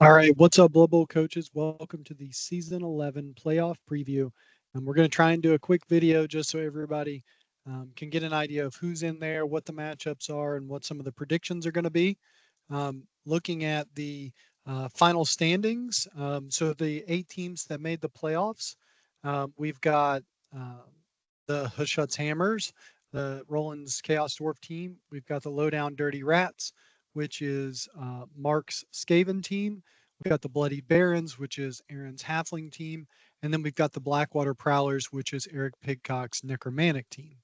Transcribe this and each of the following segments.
All right, what's up, Blood Bowl coaches? Welcome to the Season 11 playoff preview. We're going to try and do a quick video just so everybody can get an idea of who's in there, what the matchups are, and what some of the predictions are going to be. Looking at the final standings, so the 8 teams that made the playoffs, we've got the Hushut's Hammers, the Roland's Chaos Dwarf team. We've got the Lowdown Dirty Rats, which is Mark's Skaven team. We've got the Bloody Barons, which is Aaron's Halfling team. And then we've got the Blackwater Prowlers, which is Eric Pigcock's Necromantic team.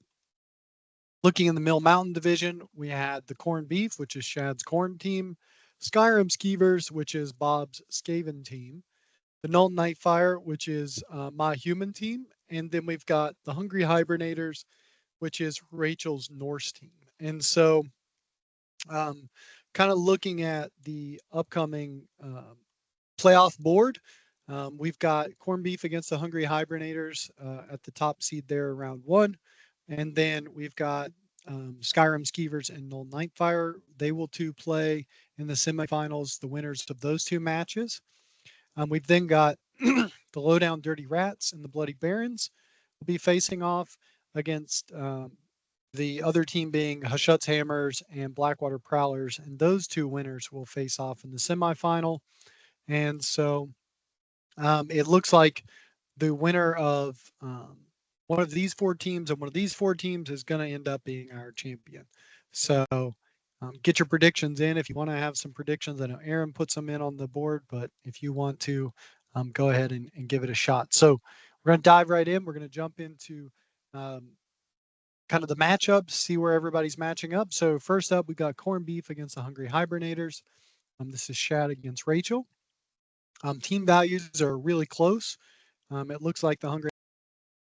Looking in the Mill Mountain division, we had the Corn Beef, which is Shad's Corn team. Skyrim Skeevers, which is Bob's Skaven team. The Null Nightfire, which is my human team. And then we've got the Hungry Hibernators, which is Rachel's Norse team. And so kind of looking at the upcoming playoff board, we've got Corn Beef against the Hungry Hibernators at the top seed there, round one. And then we've got Skyrim Skeevers and Null Nightfire. They will play in the semifinals, the winners of those two matches. We've then got the Lowdown Dirty Rats and the Bloody Barons will be facing off against the other team being Hushut's Hammers and Blackwater Prowlers, and those two winners will face off in the semifinal. And so it looks like the winner of one of these 4 teams and one of these 4 teams is going to end up being our champion. So get your predictions in if you want to have some predictions. I know Aaron puts them in on the board, but if you want to, go ahead and give it a shot. So we're going to dive right in. We're going to jump into kind of the matchups, see where everybody's matching up. So first up, we got Corn Beef against the Hungry Hibernators. This is Shad against Rachel. Team values are really close. It looks like the Hungry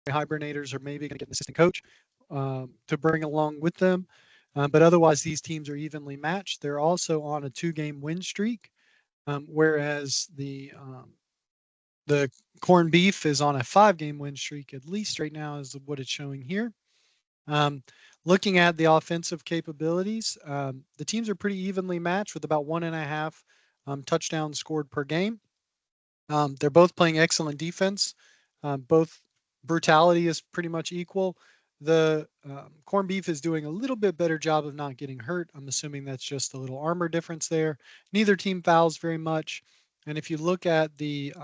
Hibernators are maybe going to get an assistant coach to bring along with them. But otherwise, these teams are evenly matched. They're also on a 2-game win streak, whereas the Corn Beef is on a 5-game win streak, at least right now is what it's showing here. Looking at the offensive capabilities, the teams are pretty evenly matched with about 1.5 touchdowns scored per game. They're both playing excellent defense. Both brutality is pretty much equal. The Corn Beef is doing a little bit better job of not getting hurt. I'm assuming that's just a little armor difference there. Neither team fouls very much. And if you look at the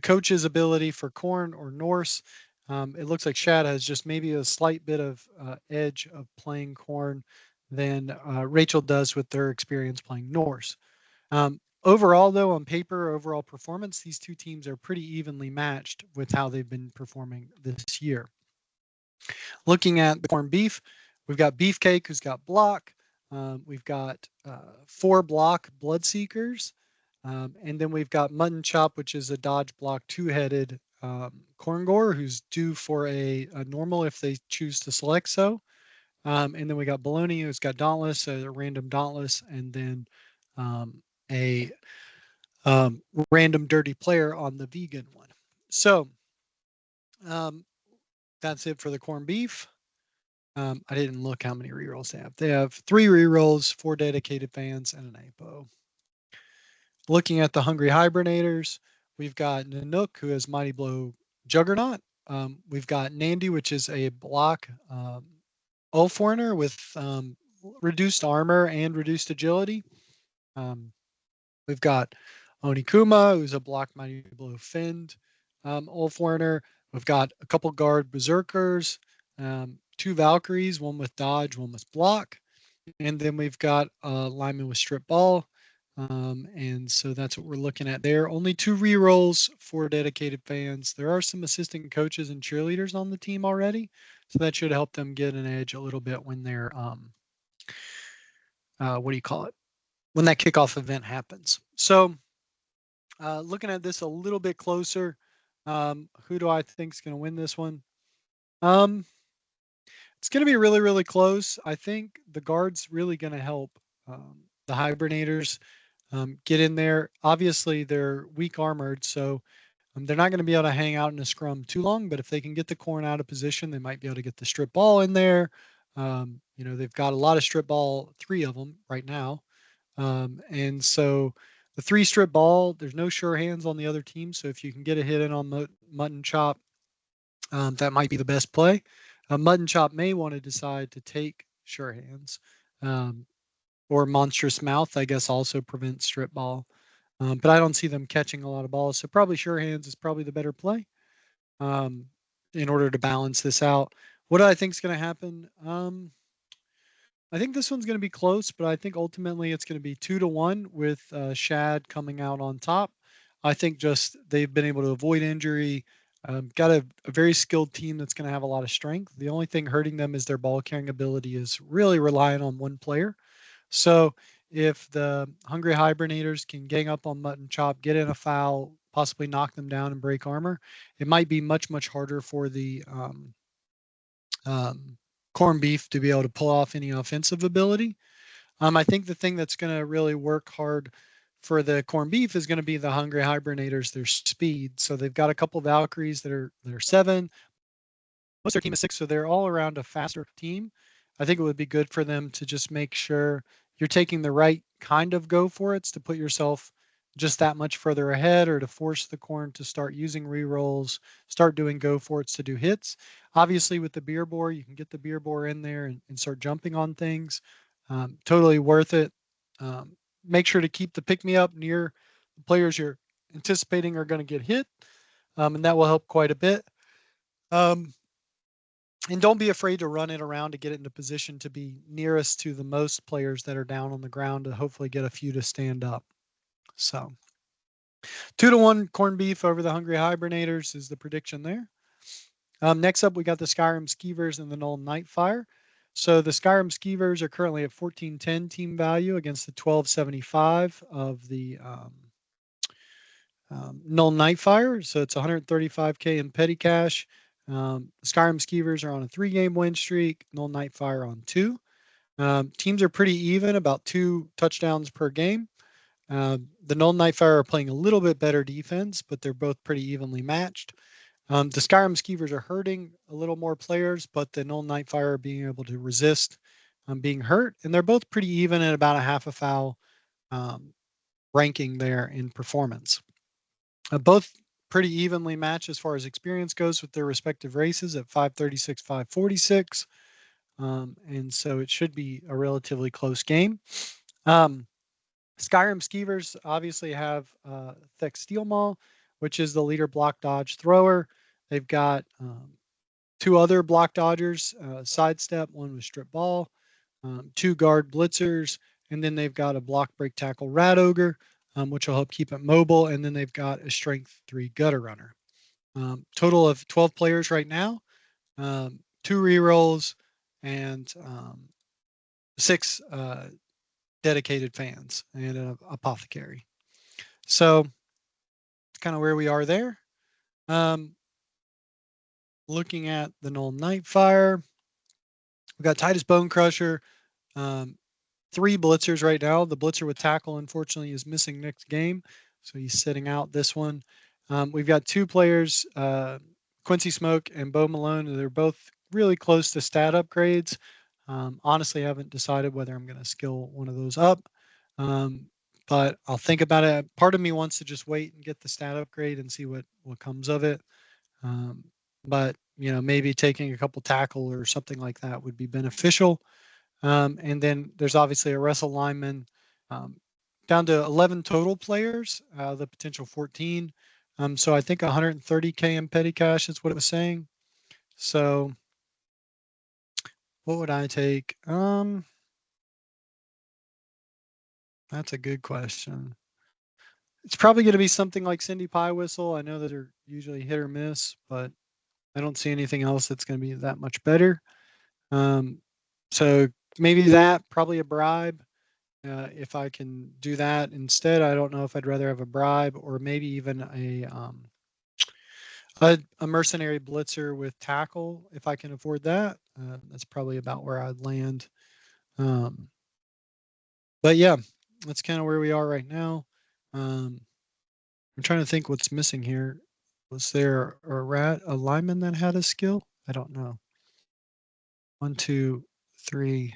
coach's ability for Corn or Norse, it looks like Shad has just maybe a slight bit of edge of playing Corn than Rachel does with their experience playing Norse. Overall, though, on paper, overall performance, these two teams are pretty evenly matched with how they've been performing this year. Looking at the Corn Beef, we've got Beefcake, who's got block. We've got 4 block Bloodseekers. And then we've got Mutton Chop, which is a dodge block 2-headed Corngore, who's due for a normal if they choose to select so. And then we got Baloney, who's got Dauntless, a random Dauntless, and then a random dirty player on the vegan one. So that's it for the Corn Beef. I didn't look how many rerolls they have. They have 3 rerolls, 4 dedicated fans, and an APO. Looking at the Hungry Hibernators, we've got Nanook, who has Mighty Blow Juggernaut. We've got Nandy, which is a block Ulfwarner with reduced armor and reduced agility. We've got Onikuma, who's a block Mighty Blow Fend Ulfwarner. We've got a couple guard Berserkers, 2 Valkyries, one with dodge, one with block. And then we've got Lyman with Strip Ball. And so that's what we're looking at there. Only 2 rerolls for dedicated fans. There are some assistant coaches and cheerleaders on the team already, so that should help them get an edge a little bit when they're what do you call it? When that kickoff event happens. So looking at this a little bit closer, who do I think is going to win this one? It's going to be really, really close. I think the guard's really going to help the Hibernators get in there. Obviously, they're weak armored, so they're not going to be able to hang out in a scrum too long. But if they can get the Corn out of position, they might be able to get the strip ball in there. They've got a lot of strip ball, 3 of them right now. And so The 3-strip ball, there's no sure hands on the other team. So if you can get a hit in on Mutton Chop, that might be the best play. Mutton Chop may want to decide to take sure hands. Or Monstrous Mouth, I guess, also prevents strip ball. But I don't see them catching a lot of balls. So probably sure hands is probably the better play um, in order to balance this out. What do I think is going to happen? I think this one's going to be close, but I think ultimately it's going to be 2-1 with Shad coming out on top. I think just they've been able to avoid injury. Got a very skilled team that's going to have a lot of strength. The only thing hurting them is their ball carrying ability is really relying on one player. So if the Hungry Hibernators can gang up on Mutton Chop, get in a foul, possibly knock them down and break armor, it might be much, much harder for the um, corned beef to be able to pull off any offensive ability. I think the thing that's going to really work hard for the corned beef is going to be the Hungry Hibernators, their speed. So they've got a couple Valkyries that are 7. Most of their team is 6, so they're all around a faster team. I think it would be good for them to just make sure you're taking the right kind of go for it's to put yourself just that much further ahead or to force the corn to start using re-rolls, start doing go for it's to do hits. Obviously, with the beer bore, you can get the beer bore in there and start jumping on things. Totally worth it. Make sure to keep the pick me up near the players you're anticipating are going to get hit, and that will help quite a bit. And don't be afraid to run it around to get it into position to be nearest to the most players that are down on the ground to hopefully get a few to stand up. So 2-1 corned beef over the Hungry Hibernators is the prediction there. Next up, we got the Skyrim Skeevers and the Null Nightfire. So the Skyrim Skeevers are currently at 1410 team value against the 1275 of the Null Nightfire. So it's 135K in petty cash. Skyrim Skeevers are on a 3-game win streak. Null Nightfire on 2. Teams are pretty even, about 2 touchdowns per game. The Null Nightfire are playing a little bit better defense, but they're both pretty evenly matched. The Skyrim Skeevers are hurting a little more players, but the Null Nightfire are being able to resist being hurt, and they're both pretty even at about a half a foul ranking there in performance. Both pretty evenly matched as far as experience goes with their respective races at 536, 546. And so it should be a relatively close game. Skyrim Skeevers obviously have Thick Steel Maul, which is the leader block dodge thrower. They've got 2 other block dodgers, sidestep, one with strip ball, 2 guard blitzers, and then they've got a block break tackle rat ogre, which will help keep it mobile, and then they've got a strength 3 gutter runner. Total of 12 players right now, 2 rerolls, and 6 dedicated fans and an apothecary. So it's kind of where we are there. Looking at the Null Nightfire, we've got Titus Bone Crusher, 3 blitzers right now. The blitzer with tackle, unfortunately, is missing next game, so he's sitting out this one. We've got 2 players, Quincy Smoke and Bo Malone. They're both really close to stat upgrades. Honestly, I haven't decided whether I'm going to skill one of those up, but I'll think about it. Part of me wants to just wait and get the stat upgrade and see what comes of it. But maybe taking a couple tackle or something like that would be beneficial. And then there's obviously a wrestle lineman, down to 11 total players, the potential 14. So I think 130K in petty cash is what it was saying. So what would I take? That's a good question. It's probably going to be something like Cindy Pie Whistle. I know that they're usually hit or miss, but I don't see anything else that's going to be that much better. So maybe that, probably a bribe. If I can do that instead, I don't know if I'd rather have a bribe or maybe even a mercenary blitzer with tackle. If I can afford that, that's probably about where I'd land. But yeah, that's kind of where we are right now. I'm trying to think what's missing here. Was there a lineman that had a skill? I don't know. 1, 2, 3.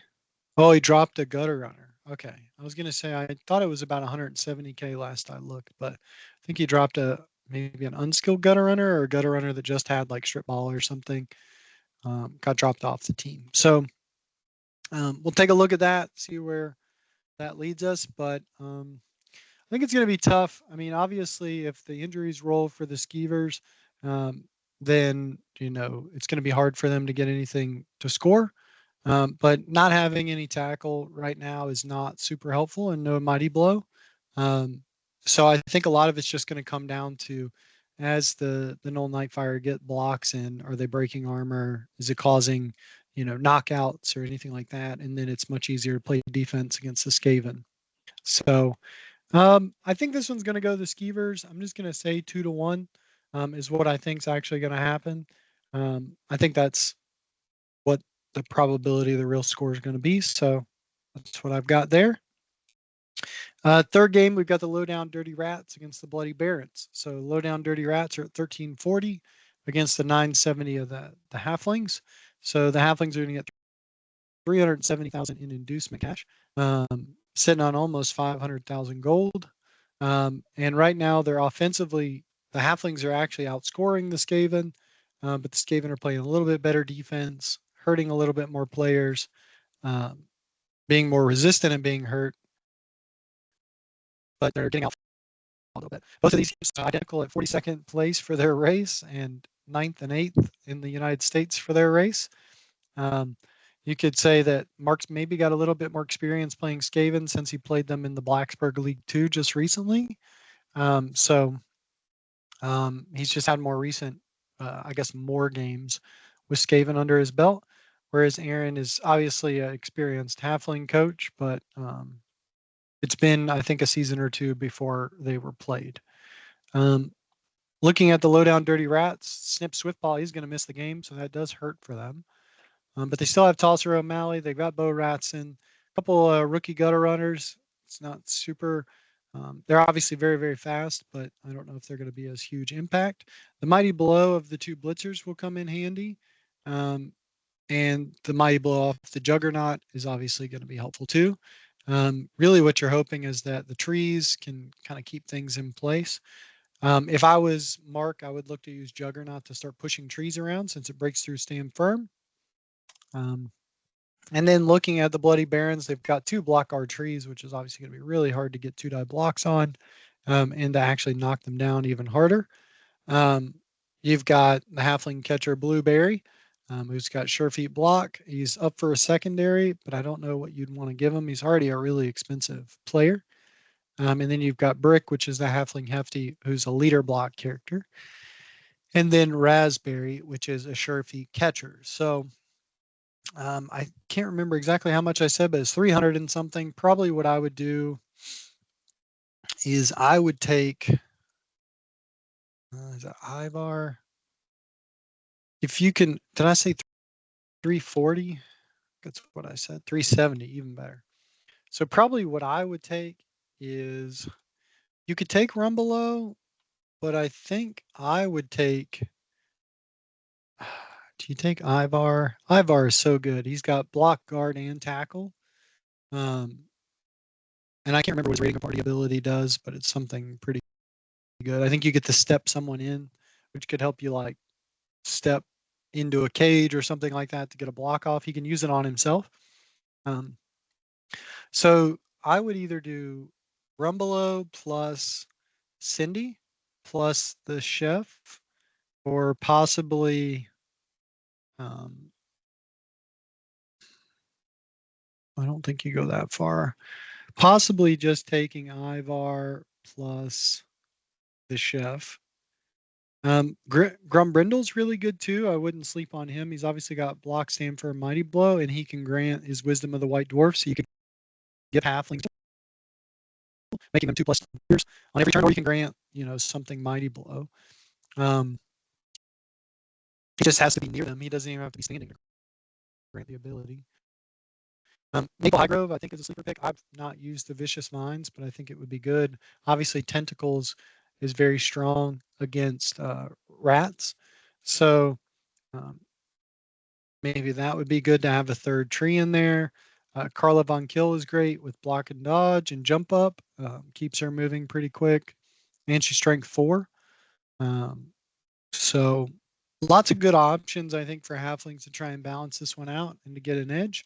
Oh, he dropped a gutter runner. Okay. I was gonna say I thought it was about 170K last I looked, but I think he dropped a maybe an unskilled gutter runner or a gutter runner that just had like strip ball or something. Got dropped off the team. So we'll take a look at that, see where that leads us. But I think it's going to be tough. I mean, obviously, if the injuries roll for the Skeevers, um, then it's going to be hard for them to get anything to score. But not having any tackle right now is not super helpful, and no mighty blow. Um, so I think a lot of it's just going to come down to, as the Null Nightfire get blocks in, are they breaking armor? Is it causing knockouts or anything like that? And then it's much easier to play defense against the Skaven. So I think this one's going to go the Skeevers. I'm just going to say 2-1 is what I think is actually going to happen. I think that's what the probability of the real score is going to be. So that's what I've got there. Third game, we've got the Lowdown Dirty Rats against the Bloody Barons. So Lowdown Dirty Rats are at 1340 against the 970 of the Halflings. So the Halflings are going to get 370,000 in inducement cash, sitting on almost 500,000 gold. And right now, they're offensively, the Halflings are actually outscoring the Skaven, but the Skaven are playing a little bit better defense, hurting a little bit more players, um, being more resistant and being hurt, but they're getting out a little bit. Both of these teams are identical at 42nd place for their race and 9th and 8th in the United States for their race. Um, you could say that Mark's maybe got a little bit more experience playing Skaven since he played them in the Blacksburg League 2 just recently. He's just had more recent, I guess, more games with Skaven under his belt, whereas Aaron is obviously an experienced halfling coach, but it's been, I think, a season or two before they were played. Looking at the Lowdown Dirty Rats, Snip Swiftball, he's going to miss the game, so that does hurt for them. But they still have Tosser O'Malley. They've got Bo Ratson, a couple rookie gutter runners. It's not super. They're obviously very, very fast, but I don't know if they're going to be as huge impact. The mighty blow of the two blitzers will come in handy. And the mighty blow off the juggernaut is obviously going to be helpful too. Really, what you're hoping is that the trees can kind of keep things in place. If I was Mark, I would look to use juggernaut to start pushing trees around since it breaks through stand firm. And then looking at the Bloody Barons, they've got two block guard trees, which is obviously going to be really hard to get 2-die blocks on, and to actually knock them down even harder. You've got the Halfling catcher Blueberry, who's got sure feet block. He's up for a secondary, but I don't know what you'd want to give him. He's already a really expensive player. And then you've got Brick, which is the Halfling Hefty, who's a leader block character. And then Raspberry, which is a sure feet catcher. So I can't remember exactly how much I said, but it's 300 and something. Probably what I would do is I would take, is it Ivar? If you can, did I say 340? That's what I said. 370, even better. So probably what I would take is, you could take Rumbelow, but I think I would take, do you take Ivar? Ivar is so good. He's got block, guard, and tackle. Um, and I can't remember what his rating of party ability does, but it's something pretty good. I think you get to step someone in, which could help you like step into a cage or something like that to get a block off. He can use it on himself. So I would either do Rumbelow plus Cindy plus the chef, or possibly I don't think you go that far. Possibly just taking Ivar plus the chef. Grumbrindle's really good too. I wouldn't sleep on him. He's obviously got block stand for a mighty blow, and he can grant his wisdom of the white dwarf, so you can give halflings, making them 2+ years on every turn, or you can grant, something mighty blow. He just has to be near them. He doesn't even have to be standing to grant the ability. Maple Highgrove, I think, is a sleeper pick. I've not used the Vicious Vines, but I think it would be good. Obviously, Tentacles is very strong against rats. So maybe that would be good to have a third tree in there. Carla Von Kill is great with block and dodge and jump up. Keeps her moving pretty quick, and she's strength 4. Um, so lots of good options, I think, for halflings to try and balance this one out and to get an edge.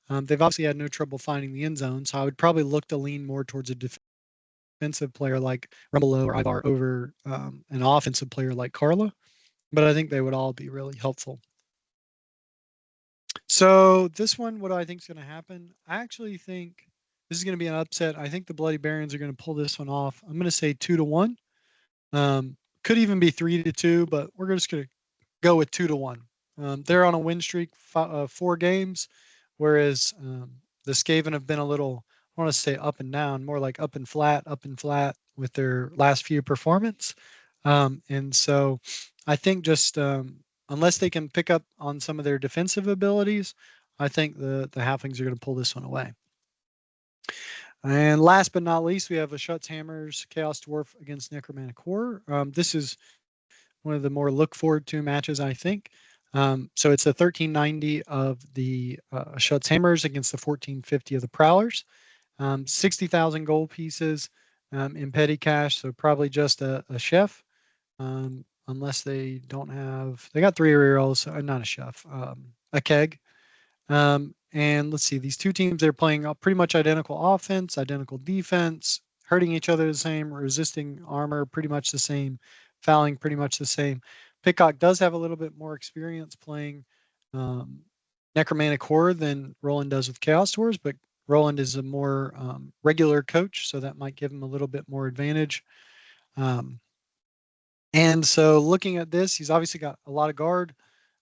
They've obviously had no trouble finding the end zone, so I would probably look to lean more towards a defensive player like Rumbelow or Ivar over an offensive player like Carla. But I think they would all be really helpful. So this one, what do I think is going to happen? I actually think this is going to be an upset. I think the Bloody Barons are going to pull this one off. I'm going to say 2-1. Could even be 3-2, but we're just going to go with 2-1. They're on a win streak, 4 games, whereas the Skaven have been a little, I want to say up and down, more like up and flat with their last few performance. And so I think just unless they can pick up on some of their defensive abilities, I think the halflings are going to pull this one away. And last but not least, we have a Shuts Hammers Chaos Dwarf against Necromantic Horror. This is one of the more look forward to matches, I think. So it's a 1390 of the Shuts Hammers against the 1450 of the Prowlers. 60,000 gold pieces in petty cash, so probably just a chef. Unless they don't have, they got 3 rerolls, not a chef, a keg. And let's see, these two teams, they're playing pretty much identical offense, identical defense, hurting each other the same, resisting armor pretty much the same, fouling pretty much the same. Pitcock does have a little bit more experience playing Necromantic Horror than Roland does with Chaos Dwarves, but Roland is a more regular coach, so that might give him a little bit more advantage. And so looking at this, he's obviously got a lot of guard,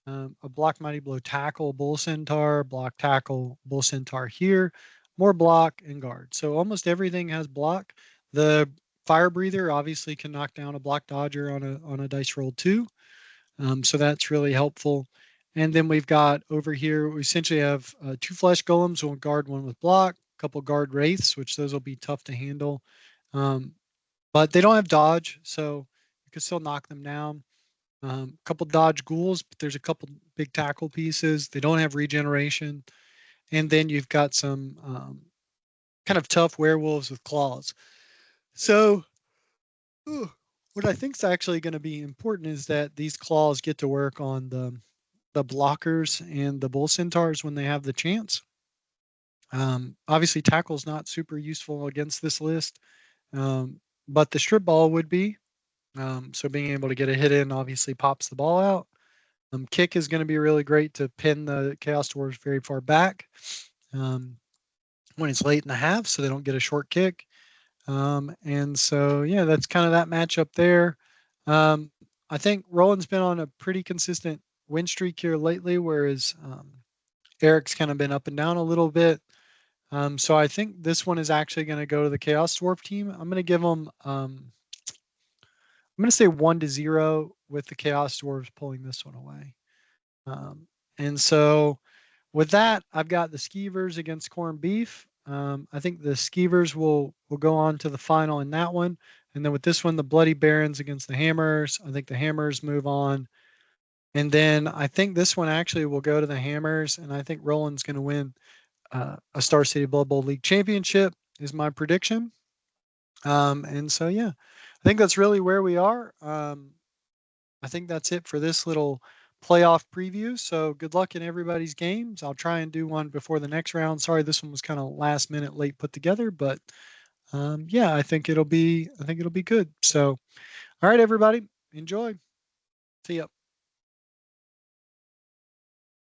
a block mighty blow tackle, bull centaur, block tackle, bull centaur here, more block and guard. So almost everything has block. The fire breather obviously can knock down a block dodger on a dice roll too. So that's really helpful. And then we've got over here, we essentially have 2 flesh golems, one guard, one with block, a couple guard wraiths, which those will be tough to handle. But they don't have dodge, so you can still knock them down. A couple dodge ghouls, but there's a couple big tackle pieces. They don't have regeneration. And then you've got some kind of tough werewolves with claws. So what I think is actually going to be important is that these claws get to work on the blockers and the bull centaurs when they have the chance. Obviously, tackle's not super useful against this list, but the strip ball would be. So being able to get a hit in obviously pops the ball out. Kick is going to be really great to pin the Chaos Dwarves very far back when it's late in the half, so they don't get a short kick. And so, yeah, that's kind of that matchup there. I think Roland's been on a pretty consistent win streak here lately, whereas Eric's kind of been up and down a little bit. So I think this one is actually going to go to the Chaos Dwarf team. I'm going to give them, I'm going to say 1-0 with the Chaos Dwarves pulling this one away. And so with that, I've got the Skeevers against Corned Beef. I think the Skeevers will go on to the final in that one. And then with this one, the Bloody Barons against the Hammers. I think the Hammers move on. And then I think this one actually will go to the Hammers. And I think Roland's going to win a Star City Blood Bowl League Championship is my prediction. And so, yeah, I think that's really where we are. I think that's it for this little playoff preview. So good luck in everybody's games. I'll try and do one before the next round. Sorry, this one was kind of last minute late put together, but yeah, I think it'll be good. So, all right, everybody, enjoy. See ya.